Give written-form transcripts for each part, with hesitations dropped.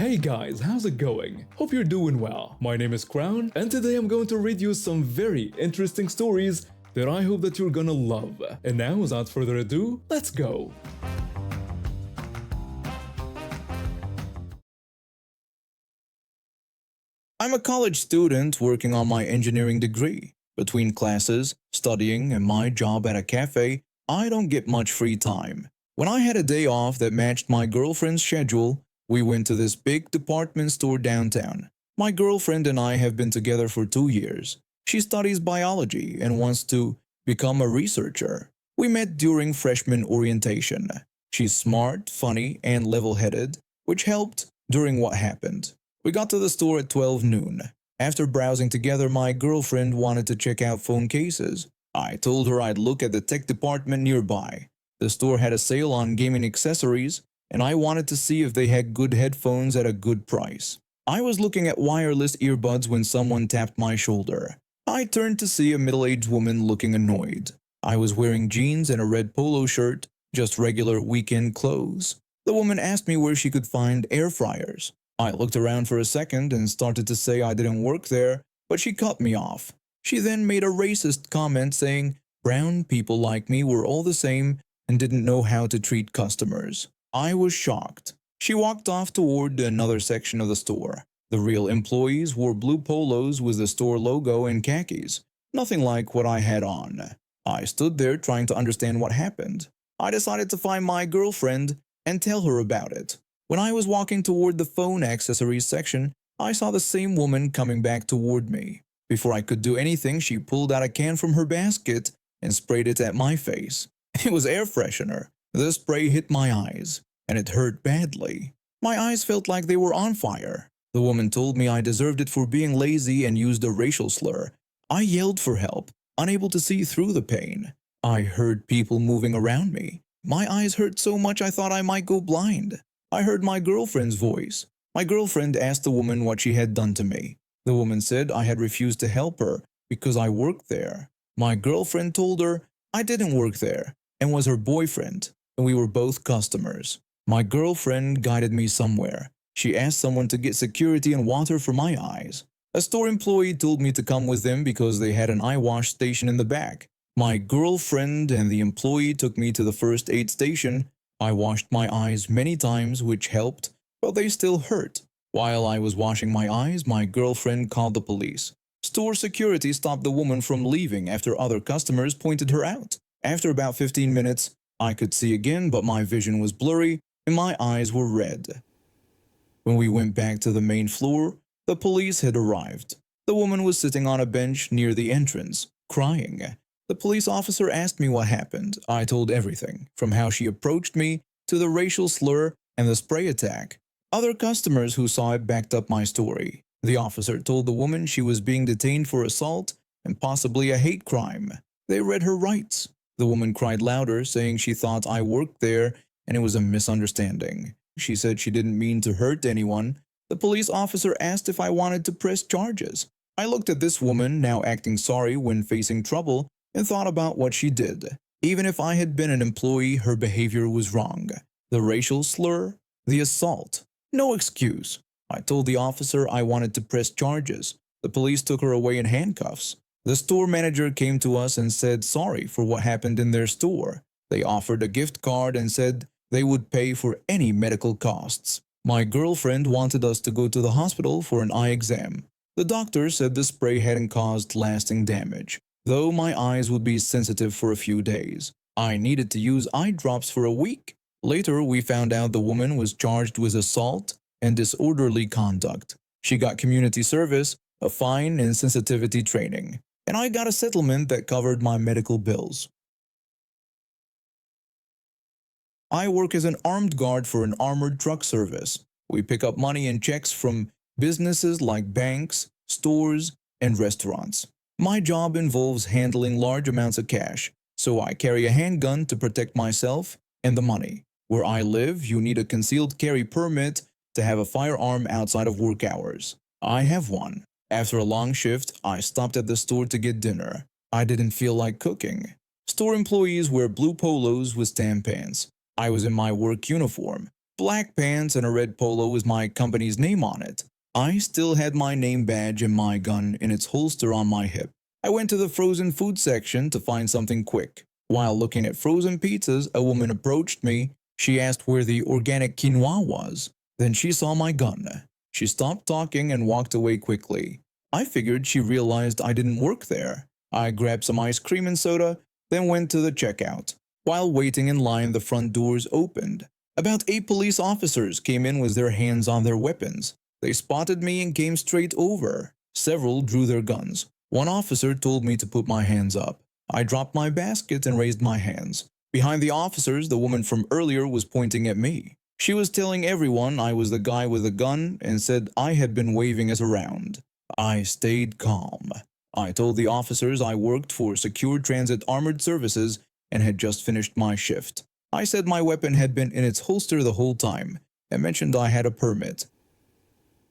Hey guys, how's it going? Hope you're doing well. My name is Crown, and today I'm going to read you some very interesting stories that I hope that you're gonna love. And now, without further ado, let's go! I'm a college student working on my engineering degree. Between classes, studying, and my job at a cafe, I don't get much free time. When I had a day off that matched my girlfriend's schedule, we went to this big department store downtown. My girlfriend and I have been together for 2 years. She studies biology and wants to become a researcher. We met during freshman orientation. She's smart, funny, and level-headed, which helped during what happened. We got to the store at 12 noon. After browsing together, my girlfriend wanted to check out phone cases. I told her I'd look at the tech department nearby. The store had a sale on gaming accessories, and I wanted to see if they had good headphones at a good price. I was looking at wireless earbuds when someone tapped my shoulder. I turned to see a middle-aged woman looking annoyed. I was wearing jeans and a red polo shirt, just regular weekend clothes. The woman asked me where she could find air fryers. I looked around for a second and started to say I didn't work there, but she cut me off. She then made a racist comment saying brown people like me were all the same and didn't know how to treat customers. I was shocked. She walked off toward another section of the store. The real employees wore blue polos with the store logo and khakis, nothing like what I had on. I stood there trying to understand what happened. I decided to find my girlfriend and tell her about it. When I was walking toward the phone accessories section, I saw the same woman coming back toward me. Before I could do anything, she pulled out a can from her basket and sprayed it at my face. It was air freshener. The spray hit my eyes, and it hurt badly. My eyes felt like they were on fire. The woman told me I deserved it for being lazy and used a racial slur. I yelled for help, unable to see through the pain. I heard people moving around me. My eyes hurt so much I thought I might go blind. I heard my girlfriend's voice. My girlfriend asked the woman what she had done to me. The woman said I had refused to help her because I worked there. My girlfriend told her I didn't work there and was her boyfriend, and we were both customers. My girlfriend guided me somewhere. She asked someone to get security and water for my eyes. A store employee told me to come with them because they had an eye wash station in the back. My girlfriend and the employee took me to the first aid station. I washed my eyes many times, which helped, but they still hurt. While I was washing my eyes, my girlfriend called the police. Store security stopped the woman from leaving after other customers pointed her out. After about 15 minutes, I could see again, but my vision was blurry and my eyes were red. When we went back to the main floor, the police had arrived. The woman was sitting on a bench near the entrance, crying. The police officer asked me what happened. I told everything, from how she approached me to the racial slur and the spray attack. Other customers who saw it backed up my story. The officer told the woman she was being detained for assault and possibly a hate crime. They read her rights. The woman cried louder, saying she thought I worked there and it was a misunderstanding. She said she didn't mean to hurt anyone. The police officer asked if I wanted to press charges. I looked at this woman, now acting sorry when facing trouble, and thought about what she did. Even if I had been an employee, her behavior was wrong. The racial slur, the assault. No excuse. I told the officer I wanted to press charges. The police took her away in handcuffs. The store manager came to us and said sorry for what happened in their store. They offered a gift card and said they would pay for any medical costs. My girlfriend wanted us to go to the hospital for an eye exam. The doctor said the spray hadn't caused lasting damage, though my eyes would be sensitive for a few days. I needed to use eye drops for a week. Later, we found out the woman was charged with assault and disorderly conduct. She got community service, a fine, and sensitivity training. And I got a settlement that covered my medical bills. I work as an armed guard for an armored truck service. We pick up money and checks from businesses like banks, stores, and restaurants. My job involves handling large amounts of cash, so I carry a handgun to protect myself and the money. Where I live, you need a concealed carry permit to have a firearm outside of work hours. I have one. After a long shift, I stopped at the store to get dinner. I didn't feel like cooking. Store employees wear blue polos with tan pants. I was in my work uniform, black pants, and a red polo with my company's name on it. I still had my name badge and my gun in its holster on my hip. I went to the frozen food section to find something quick. While looking at frozen pizzas, a woman approached me. She asked where the organic quinoa was. Then she saw my gun. She stopped talking and walked away quickly. I figured she realized I didn't work there. I grabbed some ice cream and soda, then went to the checkout. While waiting in line, the front doors opened. About 8 police officers came in with their hands on their weapons. They spotted me and came straight over. Several drew their guns. One officer told me to put my hands up. I dropped my basket and raised my hands. Behind the officers, the woman from earlier was pointing at me. She was telling everyone I was the guy with the gun and said I had been waving it around. I stayed calm. I told the officers I worked for Secure Transit Armored Services and had just finished my shift. I said my weapon had been in its holster the whole time and mentioned I had a permit.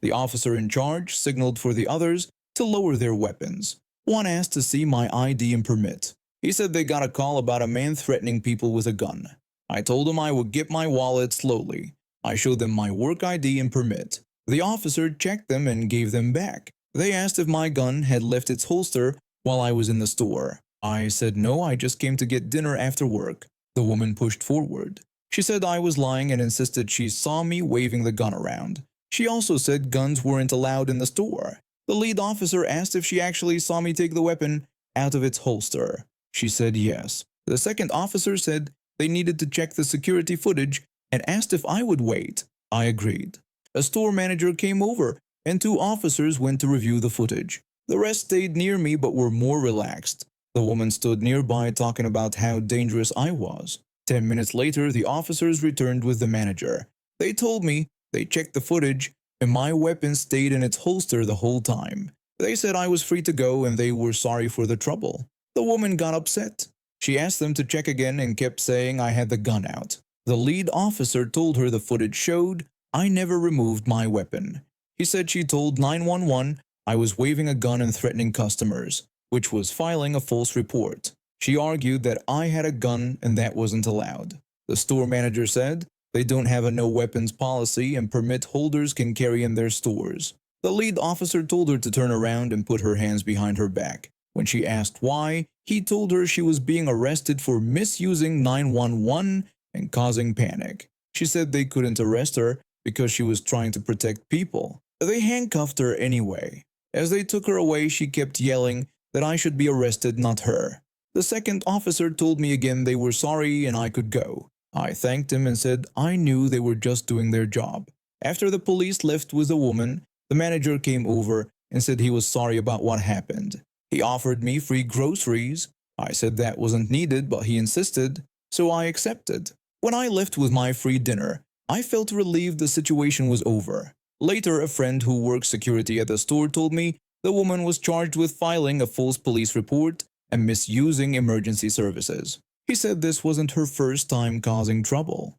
The officer in charge signaled for the others to lower their weapons. One asked to see my ID and permit. He said they got a call about a man threatening people with a gun. I told him I would get my wallet slowly. I showed them my work ID and permit. The officer checked them and gave them back. They asked if my gun had left its holster while I was in the store. I said no, I just came to get dinner after work. The woman pushed forward. She said I was lying and insisted she saw me waving the gun around. She also said guns weren't allowed in the store. The lead officer asked if she actually saw me take the weapon out of its holster. She said yes. The second officer said they needed to check the security footage and asked if I would wait. I agreed. A store manager came over and 2 officers went to review the footage. The rest stayed near me but were more relaxed. The woman stood nearby talking about how dangerous I was. 10 minutes later, the officers returned with the manager. They told me they checked the footage and my weapon stayed in its holster the whole time. They said I was free to go and they were sorry for the trouble. The woman got upset. She asked them to check again and kept saying I had the gun out. The lead officer told her the footage showed I never removed my weapon. He said she told 911 I was waving a gun and threatening customers, which was filing a false report. She argued that I had a gun and that wasn't allowed. The store manager said they don't have a no weapons policy and permit holders can carry in their stores. The lead officer told her to turn around and put her hands behind her back. When she asked why, he told her she was being arrested for misusing 911 and causing panic. She said they couldn't arrest her because she was trying to protect people. They handcuffed her anyway. As they took her away, she kept yelling that I should be arrested, not her. The second officer told me again they were sorry and I could go. I thanked him and said I knew they were just doing their job. After the police left with the woman, the manager came over and said he was sorry about what happened. He offered me free groceries. I said that wasn't needed, but he insisted, so I accepted. When I left with my free dinner, I felt relieved the situation was over. Later, a friend who works security at the store told me the woman was charged with filing a false police report and misusing emergency services. He said this wasn't her first time causing trouble.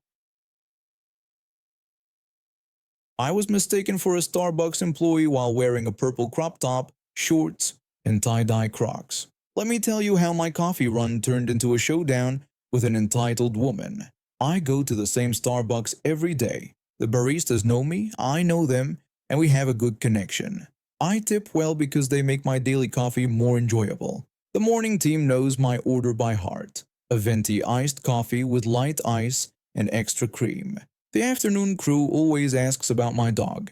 I was mistaken for a Starbucks employee while wearing a purple crop top, shorts, and tie-dye Crocs. Let me tell you how my coffee run turned into a showdown with an entitled woman. I go to the same Starbucks every day. The baristas know me, I know them, and we have a good connection. I tip well because they make my daily coffee more enjoyable. The morning team knows my order by heart. A venti iced coffee with light ice and extra cream. The afternoon crew always asks about my dog.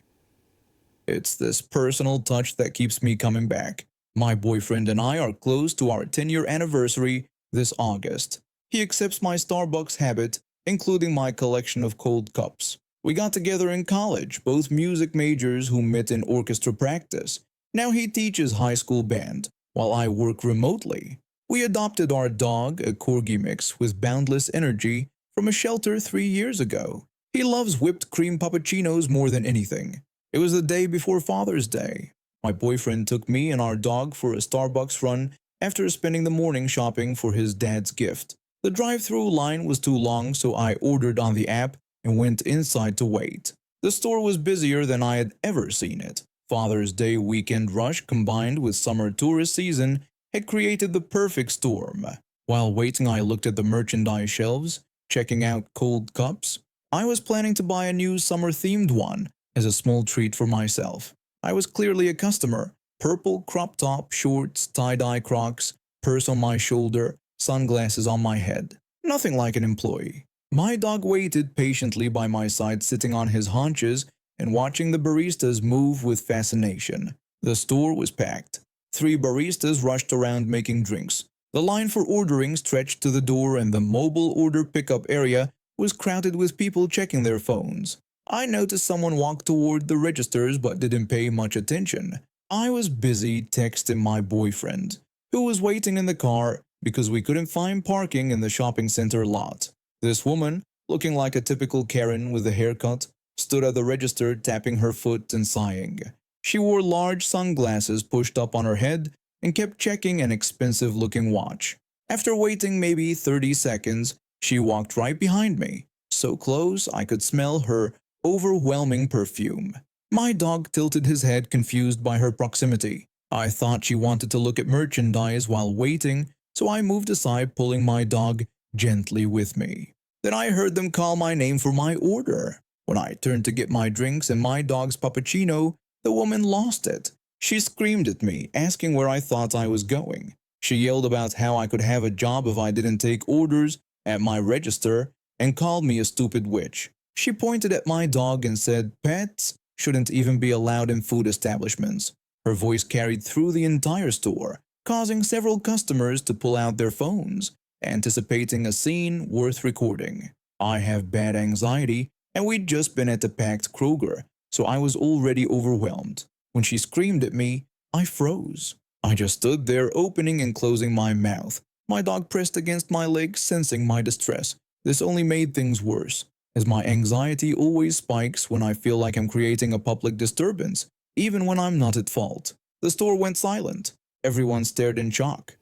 It's this personal touch that keeps me coming back. My boyfriend and I are close to our 10-year anniversary this August. He accepts my Starbucks habit, including my collection of cold cups. We got together in college, both music majors who met in orchestra practice. Now he teaches high school band, while I work remotely. We adopted our dog, a corgi mix with boundless energy, from a shelter 3 years ago. He loves whipped cream puppuccinos more than anything. It was the day before Father's Day. My boyfriend took me and our dog for a Starbucks run after spending the morning shopping for his dad's gift. The drive-through line was too long, so I ordered on the app and went inside to wait. The store was busier than I had ever seen it. Father's Day weekend rush combined with summer tourist season had created the perfect storm. While waiting, I looked at the merchandise shelves, checking out cold cups. I was planning to buy a new summer-themed one as a small treat for myself. I was clearly a customer. Purple crop top, shorts, tie-dye Crocs, purse on my shoulder, sunglasses on my head. Nothing like an employee. My dog waited patiently by my side, sitting on his haunches and watching the baristas move with fascination. The store was packed. 3 baristas rushed around making drinks. The line for ordering stretched to the door, and the mobile order pickup area was crowded with people checking their phones. I noticed someone walk toward the registers but didn't pay much attention. I was busy texting my boyfriend, who was waiting in the car because we couldn't find parking in the shopping center lot. This woman, looking like a typical Karen with a haircut, stood at the register tapping her foot and sighing. She wore large sunglasses pushed up on her head and kept checking an expensive-looking watch. After waiting maybe 30 seconds, she walked right behind me, so close I could smell her overwhelming perfume. My dog tilted his head, confused by her proximity. I thought she wanted to look at merchandise while waiting, so I moved aside, pulling my dog gently with me. Then I heard them call my name for my order. When I turned to get my drinks and my dog's puppuccino, the woman lost it. She screamed at me, asking where I thought I was going. She yelled about how I could have a job if I didn't take orders at my register and called me a stupid witch. She pointed at my dog and said pets shouldn't even be allowed in food establishments. Her voice carried through the entire store, causing several customers to pull out their phones, anticipating a scene worth recording. I have bad anxiety, and we'd just been at the packed Kroger, so I was already overwhelmed. When she screamed at me, I froze. I just stood there, opening and closing my mouth. My dog pressed against my leg, sensing my distress. This only made things worse, as my anxiety always spikes when I feel like I'm creating a public disturbance, even when I'm not at fault. The store went silent. Everyone stared in shock.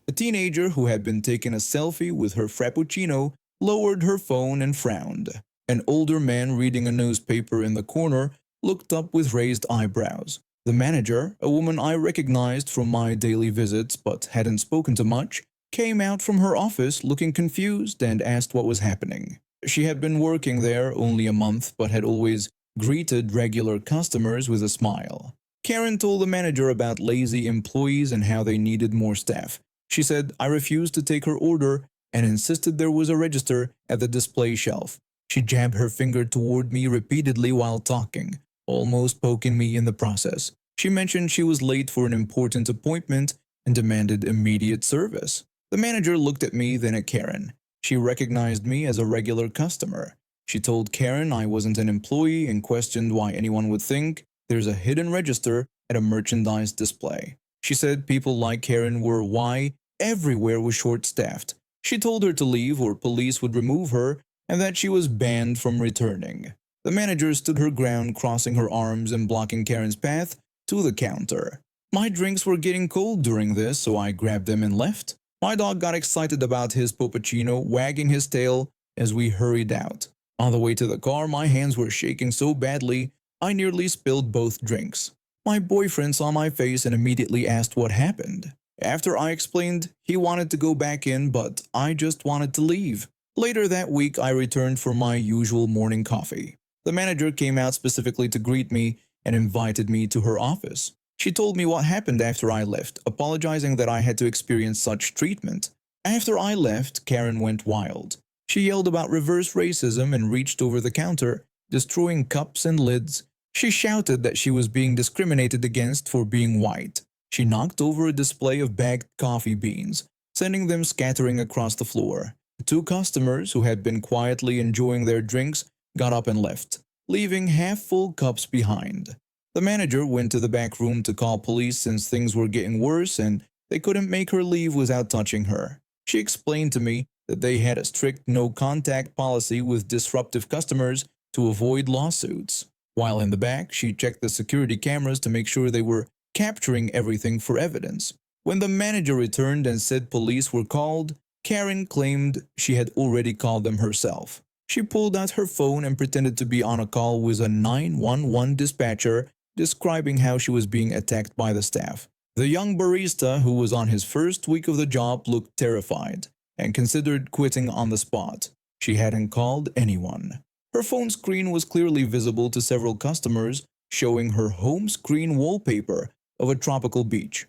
A teenager who had been taking a selfie with her frappuccino lowered her phone and frowned. An older man reading a newspaper in the corner looked up with raised eyebrows. The manager, a woman I recognized from my daily visits but hadn't spoken to much, came out from her office looking confused and asked what was happening. She had been working there only a month but had always greeted regular customers with a smile. Karen told the manager about lazy employees and how they needed more staff. She said I refused to take her order and insisted there was a register at the display shelf. She jabbed her finger toward me repeatedly while talking, almost poking me in the process. She mentioned she was late for an important appointment and demanded immediate service. The manager looked at me, then at Karen. She recognized me as a regular customer. She told Karen I wasn't an employee and questioned why anyone would think there's a hidden register at a merchandise display. She said people like Karen were why everywhere was short-staffed. She told her to leave or police would remove her and that she was banned from returning. The manager stood her ground, crossing her arms and blocking Karen's path to the counter. My drinks were getting cold during this, so I grabbed them and left. My dog got excited about his puppuccino, wagging his tail as we hurried out. On the way to the car, my hands were shaking so badly, I nearly spilled both drinks. My boyfriend saw my face and immediately asked what happened. After I explained, he wanted to go back in, but I just wanted to leave. Later that week, I returned for my usual morning coffee. The manager came out specifically to greet me and invited me to her office. She told me what happened after I left, apologizing that I had to experience such treatment. After I left, Karen went wild. She yelled about reverse racism and reached over the counter, destroying cups and lids. She shouted that she was being discriminated against for being white. She knocked over a display of bagged coffee beans, sending them scattering across the floor. 2 customers who had been quietly enjoying their drinks got up and left, leaving half-full cups behind. The manager went to the back room to call police since things were getting worse and they couldn't make her leave without touching her. She explained to me that they had a strict no-contact policy with disruptive customers to avoid lawsuits. While in the back, she checked the security cameras to make sure they were capturing everything for evidence. When the manager returned and said police were called, Karen claimed she had already called them herself. She pulled out her phone and pretended to be on a call with a 911 dispatcher, describing how she was being attacked by the staff. The young barista, who was on his first week of the job, looked terrified and considered quitting on the spot. She hadn't called anyone. Her phone screen was clearly visible to several customers, showing her home screen wallpaper of a tropical beach.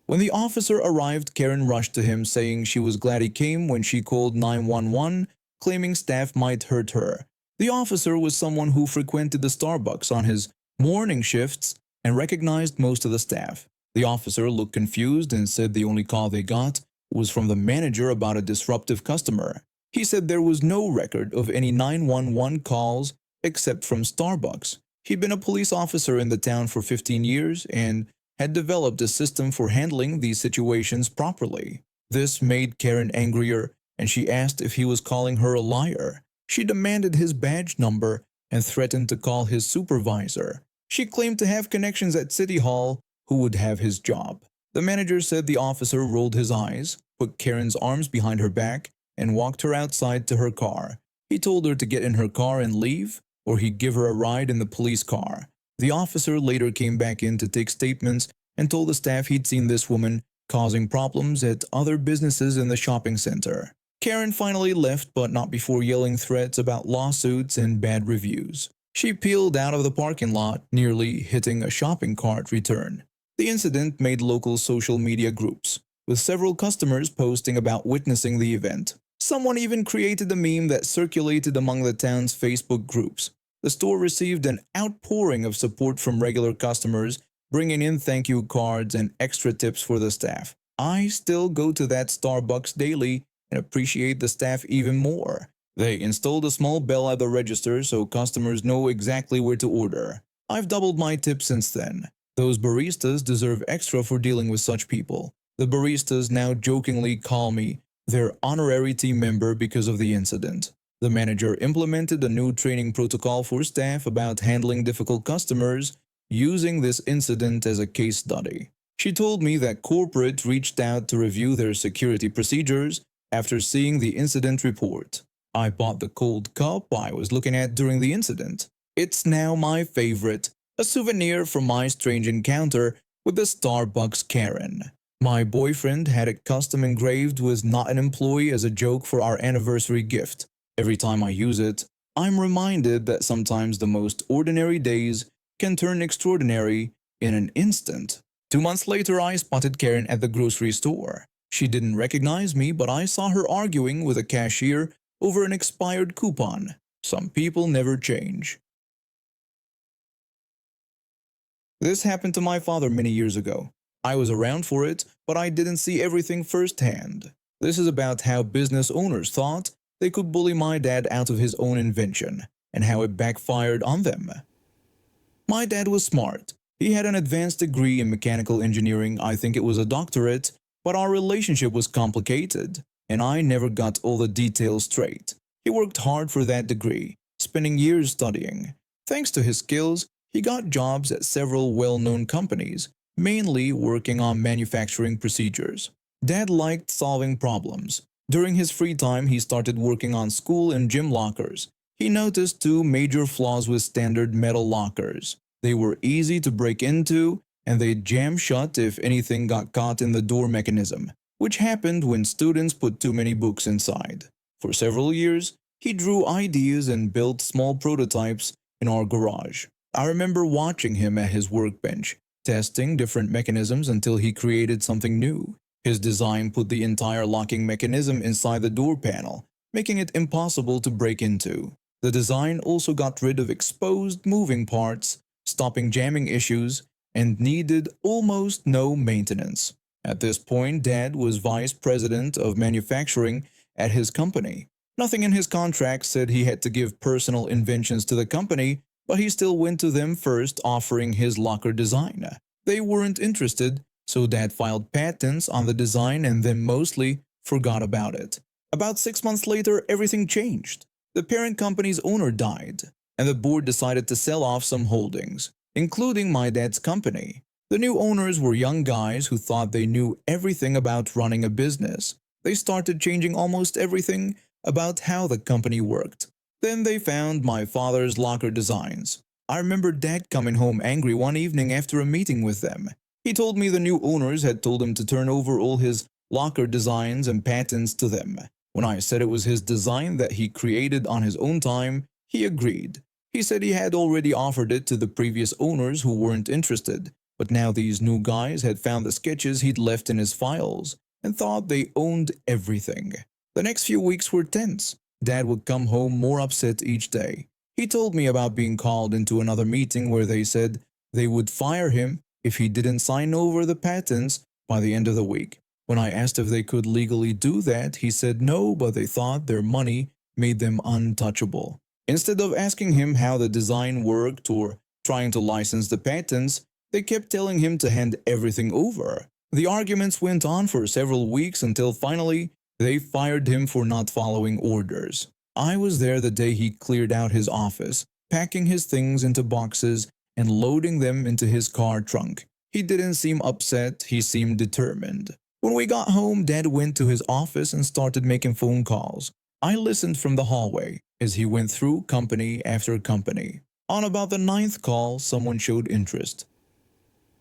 When the officer arrived, Karen rushed to him saying she was glad he came when she called 911, claiming staff might hurt her. The officer was someone who frequented the Starbucks on his morning shifts and recognized most of the staff. The officer looked confused and said the only call they got was from the manager about a disruptive customer. He said there was no record of any 911 calls except from Starbucks. He'd been a police officer in the town for 15 years and had developed a system for handling these situations properly. This made Karen angrier, and she asked if he was calling her a liar. She demanded his badge number and threatened to call his supervisor. She claimed to have connections at City Hall who would have his job. The manager said the officer rolled his eyes, put Karen's arms behind her back, and walked her outside to her car. He told her to get in her car and leave, or he'd give her a ride in the police car. The officer later came back in to take statements and told the staff he'd seen this woman causing problems at other businesses in the shopping center. Karen finally left, but not before yelling threats about lawsuits and bad reviews. She peeled out of the parking lot, nearly hitting a shopping cart return. The incident made local social media groups, with several customers posting about witnessing the event. Someone even created a meme that circulated among the town's Facebook groups. The store received an outpouring of support from regular customers, bringing in thank you cards and extra tips for the staff. I still go to that Starbucks daily and appreciate the staff even more. They installed a small bell at the register so customers know exactly where to order. I've doubled my tips since then. Those baristas deserve extra for dealing with such people. The baristas now jokingly call me their honorary team member because of the incident. The manager implemented a new training protocol for staff about handling difficult customers, using this incident as a case study. She told me that corporate reached out to review their security procedures after seeing the incident report. I bought the cold cup I was looking at during the incident. It's now my favorite, a souvenir from my strange encounter with the Starbucks Karen. My boyfriend had it custom engraved with "not an employee" as a joke for our anniversary gift. Every time I use it, I'm reminded that sometimes the most ordinary days can turn extraordinary in an instant. 2 months later, I spotted Karen at the grocery store. She didn't recognize me, but I saw her arguing with a cashier over an expired coupon. Some people never change. This happened to my father many years ago. I was around for it, but I didn't see everything firsthand. This is about how business owners thought they could bully my dad out of his own invention, and how it backfired on them. My dad was smart. He had an advanced degree in mechanical engineering, I think it was a doctorate, but our relationship was complicated, and I never got all the details straight. He worked hard for that degree, spending years studying. Thanks to his skills, he got jobs at several well-known companies, mainly working on manufacturing procedures. Dad liked solving problems. During his free time, he started working on school and gym lockers. He noticed 2 major flaws with standard metal lockers. They were easy to break into, and they'd jam shut if anything got caught in the door mechanism, which happened when students put too many books inside. For several years, he drew ideas and built small prototypes in our garage. I remember watching him at his workbench, testing different mechanisms until he created something new. His design put the entire locking mechanism inside the door panel, making it impossible to break into. The design also got rid of exposed moving parts, stopping jamming issues, and needed almost no maintenance. At this point, Dad was vice president of manufacturing at his company. Nothing in his contract said he had to give personal inventions to the company, but he still went to them first, offering his locker design. They weren't interested, so Dad filed patents on the design and then mostly forgot about it. About 6 months later, everything changed. The parent company's owner died, and the board decided to sell off some holdings, including my dad's company. The new owners were young guys who thought they knew everything about running a business. They started changing almost everything about how the company worked. Then they found my father's locker designs. I remember Dad coming home angry one evening after a meeting with them. He told me the new owners had told him to turn over all his locker designs and patents to them. When I said it was his design that he created on his own time, he agreed. He said he had already offered it to the previous owners who weren't interested, but now these new guys had found the sketches he'd left in his files and thought they owned everything. The next few weeks were tense. Dad would come home more upset each day. He told me about being called into another meeting where they said they would fire him if he didn't sign over the patents by the end of the week. When I asked if they could legally do that, he said no, but they thought their money made them untouchable. Instead of asking him how the design worked or trying to license the patents, they kept telling him to hand everything over. The arguments went on for several weeks until finally they fired him for not following orders. I was there the day he cleared out his office, packing his things into boxes and loading them into his car trunk. He didn't seem upset, he seemed determined. When we got home, Dad went to his office and started making phone calls. I listened from the hallway as he went through company after company. On about the ninth call, someone showed interest.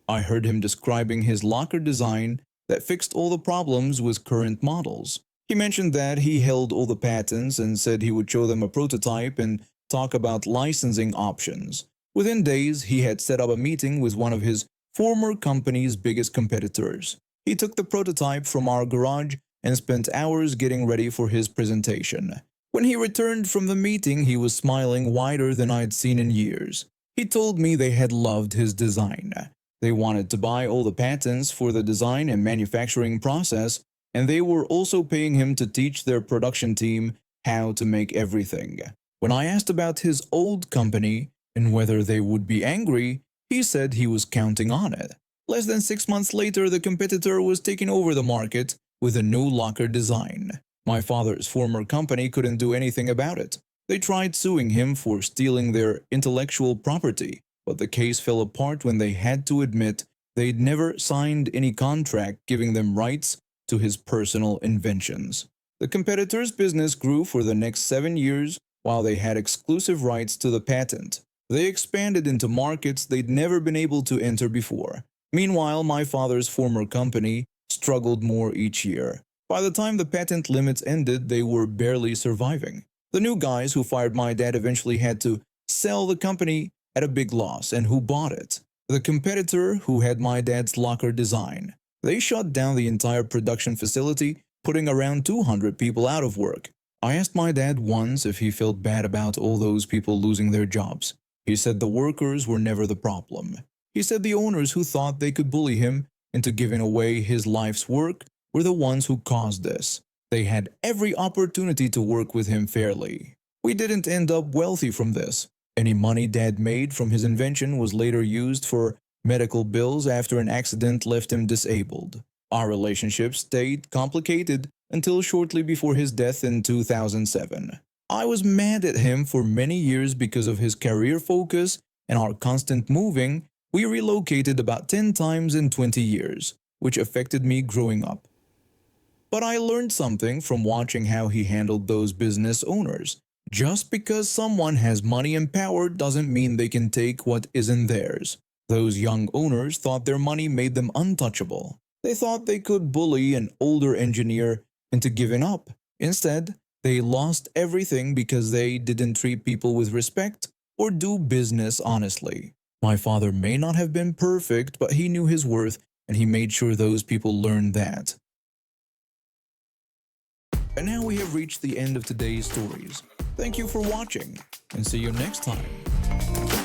I heard him describing his locker design that fixed all the problems with current models. He mentioned that he held all the patents and said he would show them a prototype and talk about licensing options. Within days, he had set up a meeting with one of his former company's biggest competitors. He took the prototype from our garage and spent hours getting ready for his presentation. When he returned from the meeting, he was smiling wider than I'd seen in years. He told me they had loved his design. They wanted to buy all the patents for the design and manufacturing process, and they were also paying him to teach their production team how to make everything. When I asked about his old company and whether they would be angry, he said he was counting on it. Less than 6 months later, the competitor was taking over the market with a new locker design. My father's former company couldn't do anything about it. They tried suing him for stealing their intellectual property, but the case fell apart when they had to admit they'd never signed any contract giving them rights to his personal inventions. The competitor's business grew for the next 7 years while they had exclusive rights to the patent. They expanded into markets they'd never been able to enter before. Meanwhile, my father's former company struggled more each year. By the time the patent limits ended, they were barely surviving. The new guys who fired my dad eventually had to sell the company at a big loss, and who bought it? The competitor who had my dad's locker design. They shut down the entire production facility, putting around 200 people out of work. I asked my dad once if he felt bad about all those people losing their jobs. He said the workers were never the problem. He said the owners who thought they could bully him into giving away his life's work were the ones who caused this. They had every opportunity to work with him fairly. We didn't end up wealthy from this. Any money Dad made from his invention was later used for medical bills after an accident left him disabled. Our relationship stayed complicated until shortly before his death in 2007. I was mad at him for many years because of his career focus and our constant moving. We relocated about 10 times in 20 years, which affected me growing up. But I learned something from watching how he handled those business owners. Just because someone has money and power doesn't mean they can take what isn't theirs. Those young owners thought their money made them untouchable. They thought they could bully an older engineer into giving up. Instead, they lost everything because they didn't treat people with respect or do business honestly. My father may not have been perfect, but he knew his worth, and he made sure those people learned that. And now we have reached the end of today's stories. Thank you for watching, and see you next time.